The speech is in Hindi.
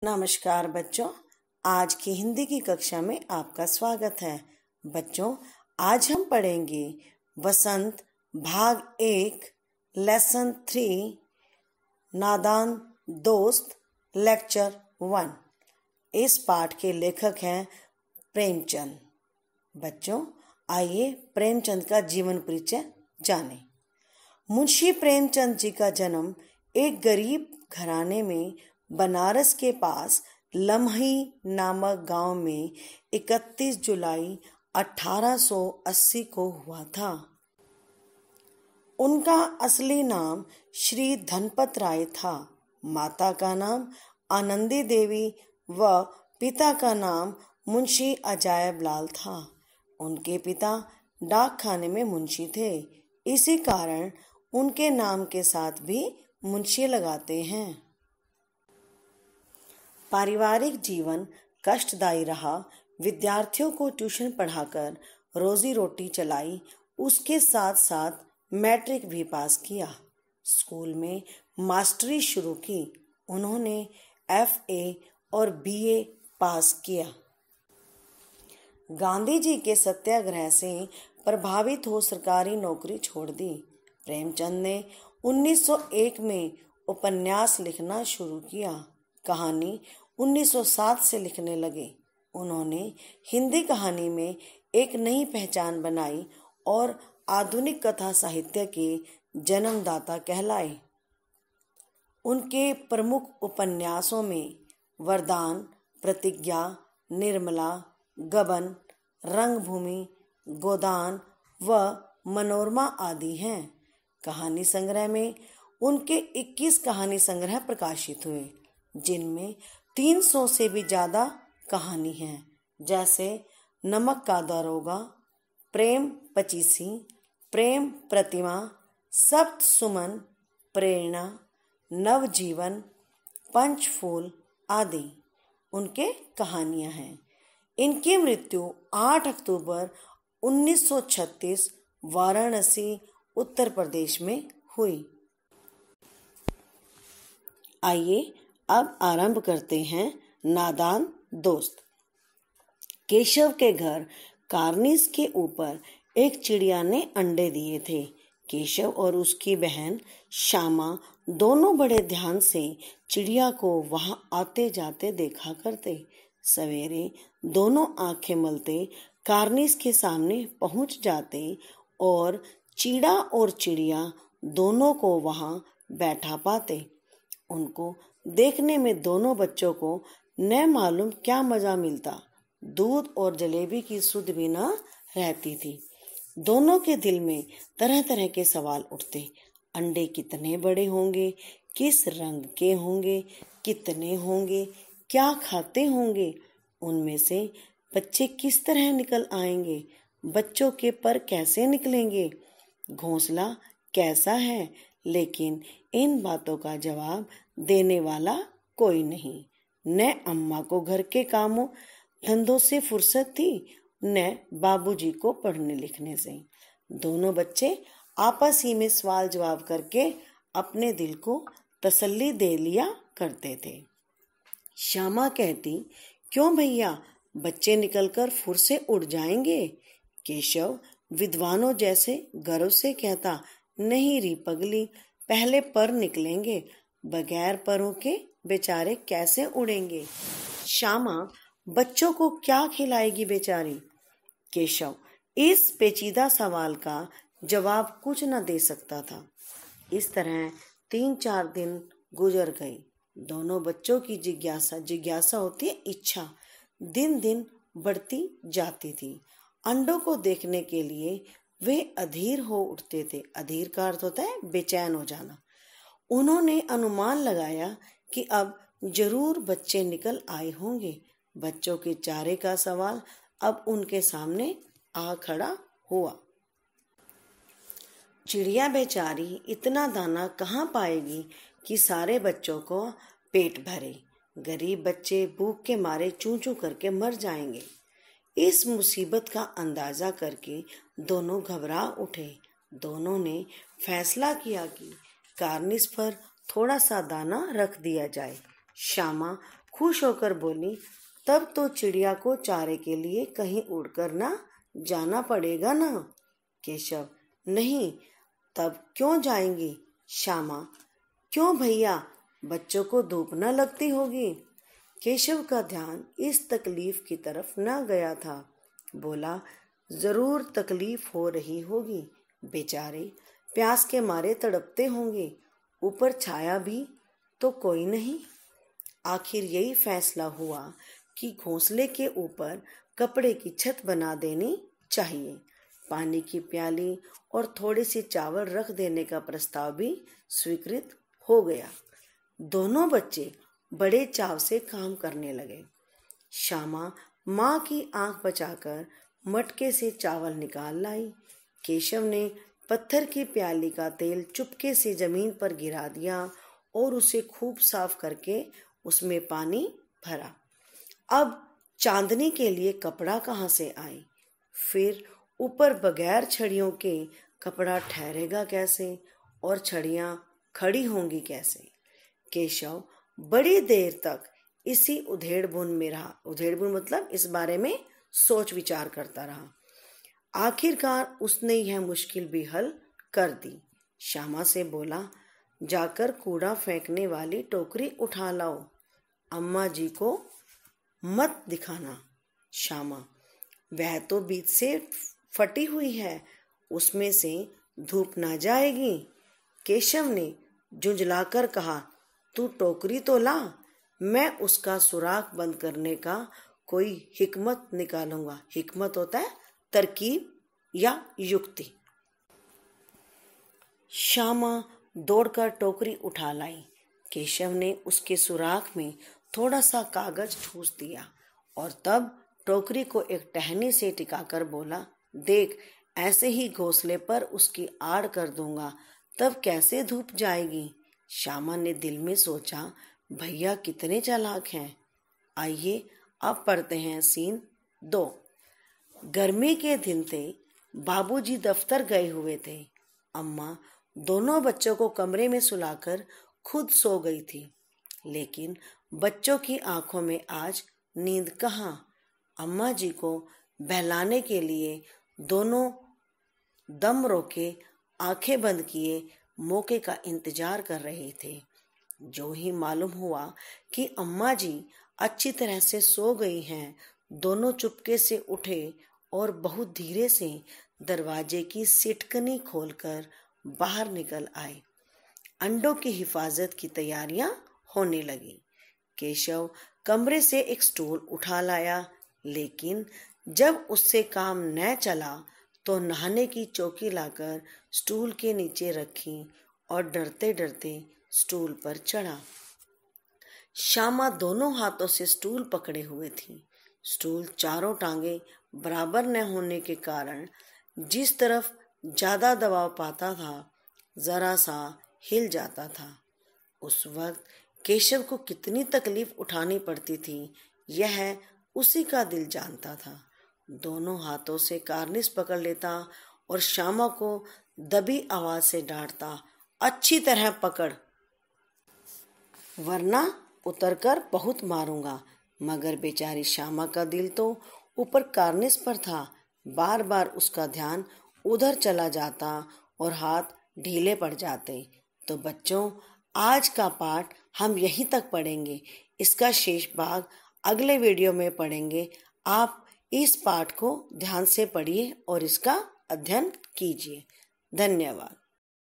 नमस्कार बच्चों, आज की हिंदी की कक्षा में आपका स्वागत है। बच्चों, आज हम पढ़ेंगे वसंत भाग 1 लेसन 3 नादान दोस्त लेक्चर 1। इस पाठ के लेखक हैं प्रेमचंद। बच्चों, आइए प्रेमचंद का जीवन परिचय जानें। मुंशी प्रेमचंद जी का जन्म एक गरीब घराने में बनारस के पास लम्ही नामक गांव में 31 जुलाई 1880 को हुआ था। उनका असली नाम श्री धनपत राय था। माता का नाम आनंदी देवी व पिता का नाम मुंशी अजायब लाल था। उनके पिता डाक खाने में मुंशी थे, इसी कारण उनके नाम के साथ भी मुंशी लगाते हैं। पारिवारिक जीवन कष्टदायी रहा। विद्यार्थियों को ट्यूशन पढ़ाकर रोजी रोटी चलाई, उसके साथ साथ मैट्रिक भी पास किया। स्कूल में मास्टरी शुरू की। उन्होंने FA और BA पास किया। गांधी जी के सत्याग्रह से प्रभावित हो सरकारी नौकरी छोड़ दी। प्रेमचंद ने 1901 में उपन्यास लिखना शुरू किया। कहानी 1907 से लिखने लगे। उन्होंने हिंदी कहानी में एक नई पहचान बनाई और आधुनिक कथा साहित्य के जन्मदाता कहलाए। उनके प्रमुख उपन्यासों में वरदान, प्रतिज्ञा, निर्मला, गबन, रंगभूमि, गोदान व मनोरमा आदि हैं। कहानी संग्रह में उनके 21 कहानी संग्रह प्रकाशित हुए, जिनमें 300 से भी ज्यादा कहानी हैं, जैसे नमक का दारोगा, प्रेम पचीसी, प्रेम प्रतिमा, सप्त सुमन, प्रेरणा, नवजीवन, पंचफूल आदि उनके कहानियां हैं। इनकी मृत्यु 8 अक्टूबर 1936 वाराणसी उत्तर प्रदेश में हुई। आइए अब आरंभ करते हैं नादान दोस्त। केशव के घर कार्निस के ऊपर एक चिड़िया ने अंडे दिए थे। केशव और उसकी बहन श्यामा दोनों बड़े ध्यान से चिड़िया को वहां आते जाते देखा करते। सवेरे दोनों आंखें मलते कार्निस के सामने पहुंच जाते और चिड़ा और चिड़िया दोनों को वहां बैठा पाते। उनको देखने में दोनों बच्चों को न मालूम क्या मजा मिलता। दूध और जलेबी की सुध भी न रहती थी। दोनों के दिल में तरह तरह के सवाल उठते। अंडे कितने बड़े होंगे, किस रंग के होंगे, कितने होंगे, क्या खाते होंगे, उनमें से बच्चे किस तरह निकल आएंगे, बच्चों के पर कैसे निकलेंगे, घोंसला कैसा है। लेकिन इन बातों का जवाब देने वाला कोई नहीं। न अम्मा को घर के कामों धंधों से फुर्सत थी, न बाबूजी को पढ़ने लिखने से। दोनों बच्चे आपस ही में सवाल जवाब करके अपने दिल को तसल्ली दे लिया करते थे। श्यामा कहती, क्यों भैया, बच्चे निकलकर फुर से उड़ जाएंगे। केशव विद्वानों जैसे गर्व से कहता, नहीं री पगली, पहले पर निकलेंगे, बगैर परों के बेचारे कैसे उड़ेंगे। श्यामा बच्चों को क्या खिलाएगी बेचारी। केशव इस पेचीदा सवाल का जवाब कुछ न दे सकता था। इस तरह 3-4 दिन गुजर गए। दोनों बच्चों की जिज्ञासा होती है इच्छा, दिन दिन बढ़ती जाती थी। अंडों को देखने के लिए वे अधीर हो उठते थे। अधीर का अर्थ होता है बेचैन हो जाना। उन्होंने अनुमान लगाया कि अब जरूर बच्चे निकल आए होंगे। बच्चों के चारे का सवाल अब उनके सामने आ खड़ा हुआ। चिड़िया बेचारी इतना दाना कहाँ पाएगी कि सारे बच्चों को पेट भरे। गरीब बच्चे भूख के मारे चूं चूं करके मर जाएंगे। इस मुसीबत का अंदाजा करके दोनों घबरा उठे। दोनों ने फैसला किया कि कार्निस पर थोड़ा सा दाना रख दिया जाए। श्यामा खुश होकर बोली, तब तो चिड़िया को चारे के लिए कहीं उड़कर ना जाना पड़ेगा ना। केशव, नहीं, तब क्यों जाएंगी? श्यामा, क्यों भैया, बच्चों को धूप न लगती होगी। केशव का ध्यान इस तकलीफ की तरफ न गया था। बोला, जरूर तकलीफ हो रही होगी, बेचारे प्यास के मारे तड़पते होंगे, ऊपर छाया भी तो कोई नहीं। आखिर यही फैसला हुआ कि घोंसले के ऊपर कपड़े की छत बना देनी चाहिए। पानी की प्याली और थोड़े से चावल रख देने का प्रस्ताव भी स्वीकृत हो गया। दोनों बच्चे बड़े चाव से काम करने लगे। श्यामा माँ की आंख बचाकर मटके से चावल निकाल लाई। केशव ने पत्थर की प्याली का तेल चुपके से जमीन पर गिरा दिया और उसे खूब साफ करके उसमें पानी भरा। अब चांदनी के लिए कपड़ा कहाँ से आए? फिर ऊपर बगैर छड़ियों के कपड़ा ठहरेगा कैसे और छड़ियाँ खड़ी होंगी कैसे? केशव बड़ी देर तक इसी उधेड़-बुन में रहा। उधेड़-बुन मतलब इस बारे में सोच विचार करता रहा। आखिरकार उसने यह मुश्किल भी हल कर दी। श्यामा से बोला, जाकर कूड़ा फेंकने वाली टोकरी उठा लाओ, अम्मा जी को मत दिखाना। श्यामा, वह तो बीच से फटी हुई है, उसमें से धूप ना जाएगी। केशव ने झुंझलाकर कहा, तू टोकरी तो ला, मैं उसका सुराख बंद करने का कोई हिकमत निकालूंगा। हिकमत होता है तरकीब या युक्ति। श्यामा दौड़कर टोकरी उठा लाई। केशव ने उसके सुराख में थोड़ा सा कागज ठूस दिया और तब टोकरी को एक टहनी से टिकाकर बोला, देख, ऐसे ही घोंसले पर उसकी आड़ कर दूंगा, तब कैसे धूप जाएगी। श्यामा ने दिल में सोचा, भैया कितने चालाक हैं। आइए अब पढ़ते हैं सीन 2। गर्मी के दिन थे। बाबूजी दफ्तर गए हुए थे। अम्मा दोनों बच्चों को कमरे में सुलाकर खुद सो गई थी, लेकिन बच्चों की आंखों में आज नींद कहाँ। अम्मा जी को बहलाने के लिए दोनों दम रोके, आंखें बंद किए मौके का इंतजार कर रहे थे। जो ही मालूम हुआ कि अम्मा जी अच्छी तरह से सो गई हैं, दोनों चुपके से उठे और बहुत धीरे से दरवाजे की सिटकनी खोलकर बाहर निकल आए। अंडों की हिफाजत की तैयारियां होने लगी। केशव कमरे से एक स्टूल उठा लाया, लेकिन जब उससे काम न चला तो नहाने की चौकी लाकर स्टूल के नीचे रखी और डरते डरते स्टूल पर चढ़ा। श्यामा दोनों हाथों से स्टूल पकड़े हुए थी। स्टूल चारों टांगे बराबर न होने के कारण जिस तरफ ज्यादा दबाव पाता था, जरा सा हिल जाता था। उस वक्त केशव को कितनी तकलीफ उठानी पड़ती थी, यह उसी का दिल जानता था। दोनों हाथों से कार्निस पकड़ लेता और श्यामा को दबी आवाज से डांटता, अच्छी तरह पकड़, वरना उतरकर बहुत मारूंगा। मगर बेचारी श्यामा का दिल तो ऊपर कार्निस पर था। बार बार उसका ध्यान उधर चला जाता और हाथ ढीले पड़ जाते। तो बच्चों, आज का पाठ हम यहीं तक पढ़ेंगे। इसका शेष भाग अगले वीडियो में पढ़ेंगे। आप इस पाठ को ध्यान से पढ़िए और इसका अध्ययन कीजिए। धन्यवाद।